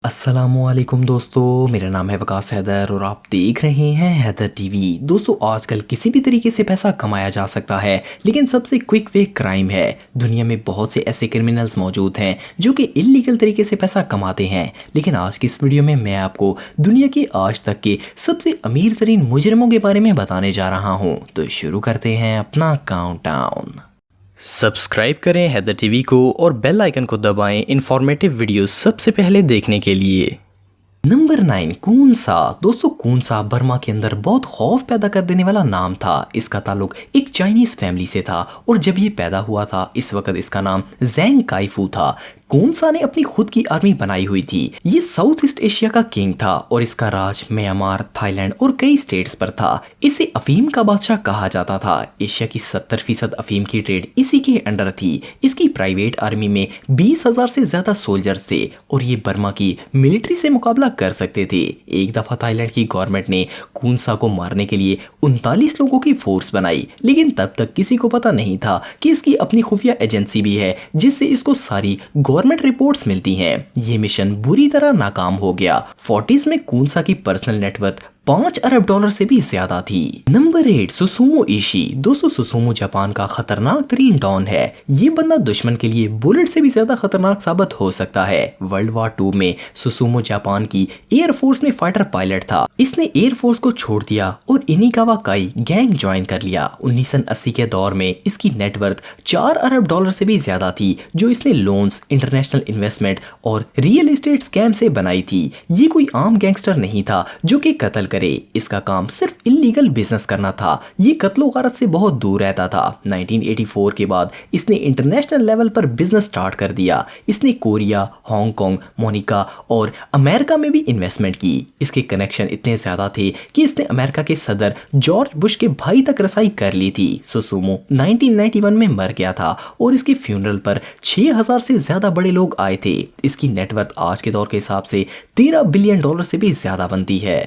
अस्सलामुअलैकुम दोस्तों, मेरा नाम है वकास हैदर और आप देख रहे हैं हैदर टीवी। दोस्तों, आजकल किसी भी तरीके से पैसा कमाया जा सकता है, लेकिन सबसे क्विक वे क्राइम है। दुनिया में बहुत से ऐसे क्रिमिनल्स मौजूद हैं जो कि इलीगल तरीके से पैसा कमाते हैं, लेकिन आज की इस वीडियो में मैं आपको दुनिया के आज तक के सबसे अमीर तरीन मुजरिमों के बारे में बताने जा रहा हूँ। तो शुरू करते हैं अपना काउंटडाउन। सब्सक्राइब करें हैदर टीवी को और बेल आइकन को दबाएं इंफॉर्मेटिव वीडियोस सबसे पहले देखने के लिए। नंबर 9, कून सा। दोस्तों, कून सा बर्मा के अंदर बहुत खौफ पैदा कर देने वाला नाम था। इसका ताल्लुक एक चाइनीज फैमिली से था और जब ये पैदा हुआ था इस वक्त इसका नाम ज़ैंग काइफू था। कून सा ने अपनी खुद की आर्मी बनाई हुई थी। ये साउथ ईस्ट एशिया का किंग था और इसका राज म्यांमार, थाईलैंड और कई स्टेट्स पर था। इसे अफीम का बादशाह कहा जाता था। एशिया की 70% अफीम की ट्रेड इसी के अंडर थी। इसकी प्राइवेट आर्मी में 20,000 से ज्यादा सोल्जर्स थे और ये बर्मा की मिलिट्री से मुकाबला कर सकते थे। एक दफा थाईलैंड की गवर्नमेंट ने कून सा को मारने के लिए 39 लोगों की फोर्स बनाई, लेकिन तब तक किसी को पता नहीं था कि इसकी अपनी खुफिया एजेंसी भी है जिससे इसको सारी गवर्नमेंट रिपोर्ट्स मिलती हैं। ये मिशन बुरी तरह नाकाम हो गया। 40s में कून सा की पर्सनल नेटवर्थ $5 अरब से भी ज्यादा थी। Number 8, Susumu Ishii. दोस्तों, सुसुमो जापान का खतरनाक तरीन डॉन है। ये बंदा दुश्मन के लिए बुलेट से भी ज्यादा खतरनाक साबित हो सकता है। वर्ल्ड वॉर 2 में सुसुमो जापान की एयरफोर्स में फाइटर पायलट था। इसने एयरफोर्स को छोड़ दिया और इनिकावा काई गैंग ज्वाइन कर लिया। 1980 के दौर में इसकी नेटवर्थ $4 अरब से भी ज्यादा थी, जो इसने लोन्स, इंटरनेशनल इन्वेस्टमेंट और रियल एस्टेट स्कैम से बनाई थी। ये कोई आम गैंगस्टर नहीं था जो कि कत्ल करे। इसका काम सिर्फ इलीगल बिजनेस करना था। ये कत्लो गारत से बहुत दूर रहता था। 1984 के बाद इसने इंटरनेशनल लेवल पर बिजनेस स्टार्ट कर दिया। इसने कोरिया, हांगकांग, मोनिका और अमेरिका में भी इन्वेस्टमेंट की। इसके कनेक्शन इतने ज्यादा थे कि इसने अमेरिका के सदर जॉर्ज बुश के भाई तक रसाई कर ली थी। सुसुमो 1991 में मर गया था और इसके फ्यूनरल पर 6,000 से ज्यादा बड़े लोग आए थे। इसकी नेटवर्थ आज के दौर के हिसाब से $13 बिलियन से भी ज्यादा बनती है।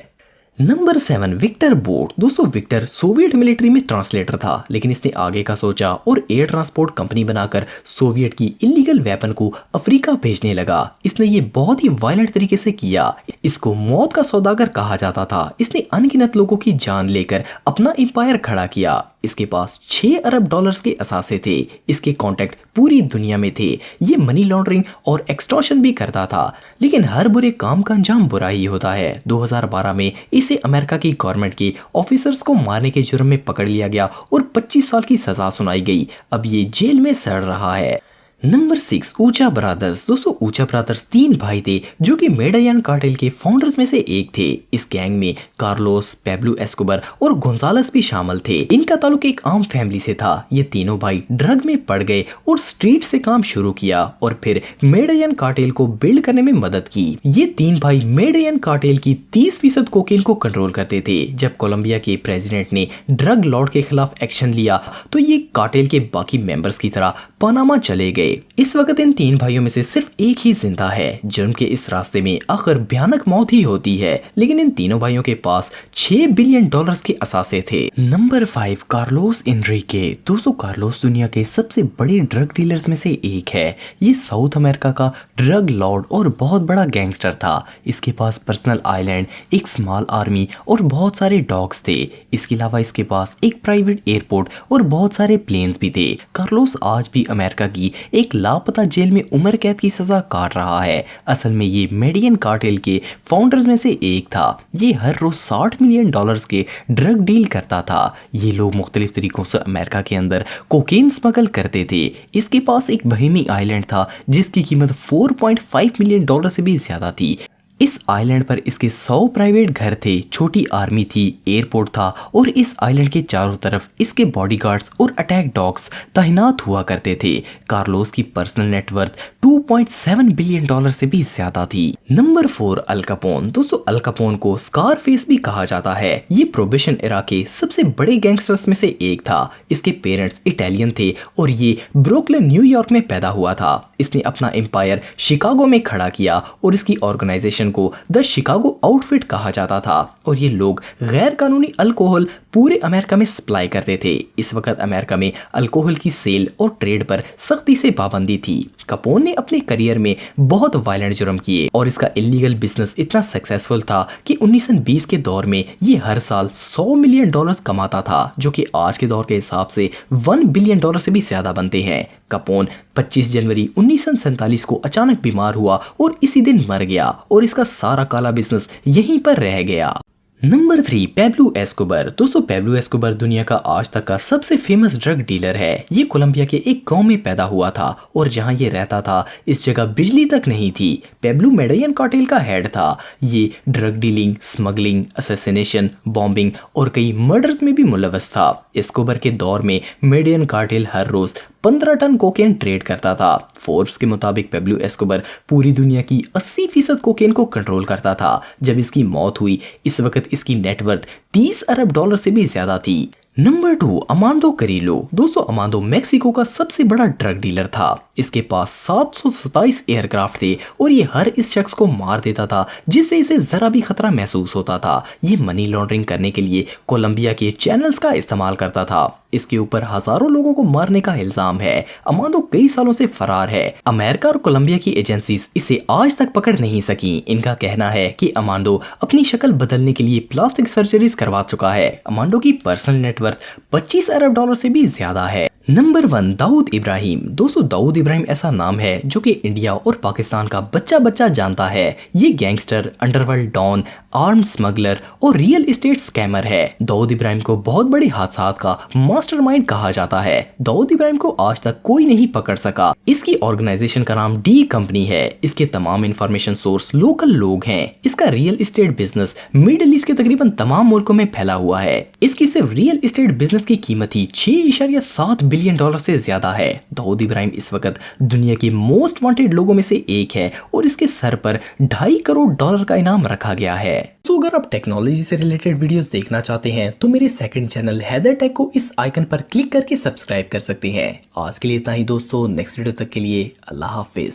Number 7, Viktor Bout. दोस्तों, विक्टर सोवियत मिलिट्री में ट्रांसलेटर था, लेकिन इसने आगे का सोचा और एयर ट्रांसपोर्ट कंपनी बनाकर सोवियत की इलीगल वेपन को अफ्रीका भेजने लगा। इसने ये बहुत ही वायलेंट तरीके से किया। इसको मौत का सौदागर कहा जाता था। इसने अनगिनत लोगों की जान लेकर अपना एम्पायर खड़ा किया। इसके पास $6 अरब के असासे थे। इसके कॉन्टेक्ट पूरी दुनिया में थे। ये मनी लॉन्ड्रिंग और एक्सटॉर्शन भी करता था, लेकिन हर बुरे काम का अंजाम बुरा ही होता है। 2012 में इसे अमेरिका की गवर्नमेंट के ऑफिसर्स को मारने के जुर्म में पकड़ लिया गया और 25 साल की सजा सुनाई गई। अब ये जेल में सड़ रहा है। नंबर 6, ऊचा ब्रदर्स। दोस्तों, ऊचा ब्रदर्स 3 भाई थे जो कि मेडायन कार्टेल के फाउंडर्स में से एक थे। इस गैंग में कार्लोस, पेब्लो एस्कोबर और गोंजालेस भी शामिल थे। इनका ताल्लुक एक आम फैमिली से था। ये तीनों भाई ड्रग में पड़ गए और स्ट्रीट से काम शुरू किया और फिर मेडायन कार्टेल को बिल्ड करने में मदद की। ये 3 भाई मेडायन कार्टेल की 30% कोकेन को कंट्रोल करते थे। जब कोलंबिया के प्रेसिडेंट ने ड्रग लॉर्ड के खिलाफ एक्शन लिया तो ये कार्टेल के बाकी मेंबर्स की तरह पनामा चले गए। इस वक्त इन 3 भाइयों में से सिर्फ एक ही जिंदा है। जुर्म के इस रास्ते में आखिर भयानक मौत ही होती है, लेकिन इन तीनों भाइयों के पास $6 बिलियन के असासे थे। Number 5, Carlos Enrique. दोस्तों, कार्लोस दुनिया के सबसे बड़े ड्रग डीलर्स में से एक है। ये साउथ अमेरिका का ड्रग लॉर्ड और बहुत बड़ा गैंगस्टर था। इसके पास पर्सनल आइलैंड, एक स्मॉल आर्मी और बहुत सारे डॉग्स थे। इसके अलावा इसके पास एक प्राइवेट एयरपोर्ट और बहुत सारे प्लेन्स भी थे। कार्लोस आज भी अमेरिका की एक लापता जेल में उम्र कैद की सजा काट रहा है। असल में ये मेडियन कार्टेल के फाउंडर्स में से एक था। ये हर रोज $60 मिलियन के ड्रग डील करता था। ये लोग मुख्तलिफ तरीकों से अमेरिका के अंदर कोकेन स्मगल करते थे। इसके पास एक बहेमी आइलैंड था जिसकी कीमत $4.5 मिलियन से भी ज्यादा थी। इस आइलैंड पर इसके 100 प्राइवेट घर थे, छोटी आर्मी थी, एयरपोर्ट था और इस आइलैंड के चारों तरफ इसके बॉडीगार्ड्स और अटैक डॉग्स तैनात हुआ करते थे। कार्लोस की पर्सनल नेटवर्थ $2.7 बिलियन से भी ज्यादा थी। Number 4, Al Capone. दोस्तों, अल कैपोन को स्कारफेस भी कहा जाता है। ये प्रोहिबिशन एरा के सबसे बड़े गैंगस्टर्स में से एक था। इसके पेरेंट्स इटालियन थे और ये ब्रुकलिन, न्यूयॉर्क में पैदा हुआ था। इसने अपना एम्पायर शिकागो में खड़ा किया और इसकी ऑर्गेनाइजेशन को द शिकागो आउटफिट कहा जाता था और ये लोग गैर कानूनी अल्कोहल पूरे अमेरिका में सप्लाई करते थे। इस वक्त अमेरिका में अल्कोहल की सेल और ट्रेड पर सख्ती से पाबंदी थी। कपोन ने अपने करियर में बहुत वायलेंट जुर्म किए और इसका इलीगल बिजनेस इतना सक्सेसफुल था कि 1920 के दौर में ये हर साल $100 मिलियन कमाता था, जो कि आज के दौर के हिसाब से $1 बिलियन से भी ज्यादा बनते हैं। कपोन 25 जनवरी 1947 को अचानक बीमार हुआ और इसी दिन मर गया और इसका सारा काला बिजनेस यहीं पर रह गया। Number 3, Pablo Escobar. दोस्तों, पेब्लो एस्कोबर दुनिया का आज तक का सबसे फेमस ड्रग डीलर है। ये कोलंबिया के एक गांव में पैदा हुआ था और जहां ये रहता था इस जगह बिजली तक नहीं थी। पेब्लो मेडियन कार्टेल का हेड था। ये drug dealing, smuggling, assassination, bombing और कई मर्डर्स में भी मुलव्वस था। एस्कोबर के दौर में मेडियन कार्टेल हर रोज 15 टन कोकेन ट्रेड करता था। फोर्ब्स के मुताबिक पेब्लो एस्कोबर पूरी दुनिया की 80% कोकेन को कंट्रोल करता था। जब इसकी मौत हुई इस वक्त इसकी नेटवर्थ $30 अरब से भी ज्यादा थी। नंबर 2, अमांडो करीलो। दोस्तों, अमांडो मेक्सिको का सबसे बड़ा ड्रग डीलर था। इसके पास 727 एयरक्राफ्ट थे और ये हर इस शख्स को मार देता था जिससे इसे जरा भी खतरा महसूस होता था। ये मनी लॉन्ड्रिंग करने के लिए कोलंबिया के चैनल्स का इस्तेमाल करता था। इसके ऊपर हजारों लोगों को मारने का इल्जाम है। अमांडो कई सालों से फरार है। अमेरिका और कोलंबिया की एजेंसीज इसे आज तक पकड़ नहीं सकी। इनका कहना है कि अमांडो अपनी शक्ल बदलने के लिए प्लास्टिक सर्जरीज करवा चुका है। अमांडो की पर्सनल नेटवर्थ $25 अरब से भी ज्यादा है। नंबर 1, दाऊद इब्राहिम। दोस्तों, दाऊद इब्राहिम ऐसा नाम है जो कि इंडिया और पाकिस्तान का बच्चा जानता है। ये gangster, underworld don, armed smuggler और रियल एस्टेट स्कैमर है। दाऊद इब्राहिम को बहुत बड़े हादसात का मास्टरमाइंड कहा जाता है। दाऊद इब्राहिम को आज तक कोई नहीं पकड़ सका। इसकी ऑर्गेनाइजेशन का नाम डी कंपनी है। इसके तमाम इंफॉर्मेशन सोर्स लोकल लोग हैं। इसका real estate business middle east के तकरीबन तमाम मुल्कों में फैला हुआ है। इसकी सिर्फ रियल एस्टेट बिजनेस की कीमत ही $6.7 बिलियन से ज्यादा है। दाऊद इब्राहिम इस वक्त दुनिया के मोस्ट वांटेड लोगों में से एक है और इसके सर पर $2.5 करोड़ का इनाम रखा गया है। तो अगर आप टेक्नोलॉजी से रिलेटेड वीडियोस देखना चाहते हैं तो मेरे सेकंड चैनल हैदर टेक को इस आइकन पर क्लिक करके सब्सक्राइब कर सकते हैं। आज के लिए इतना ही दोस्तों, नेक्स्ट वीडियो तक के लिए अल्लाह हाफिज।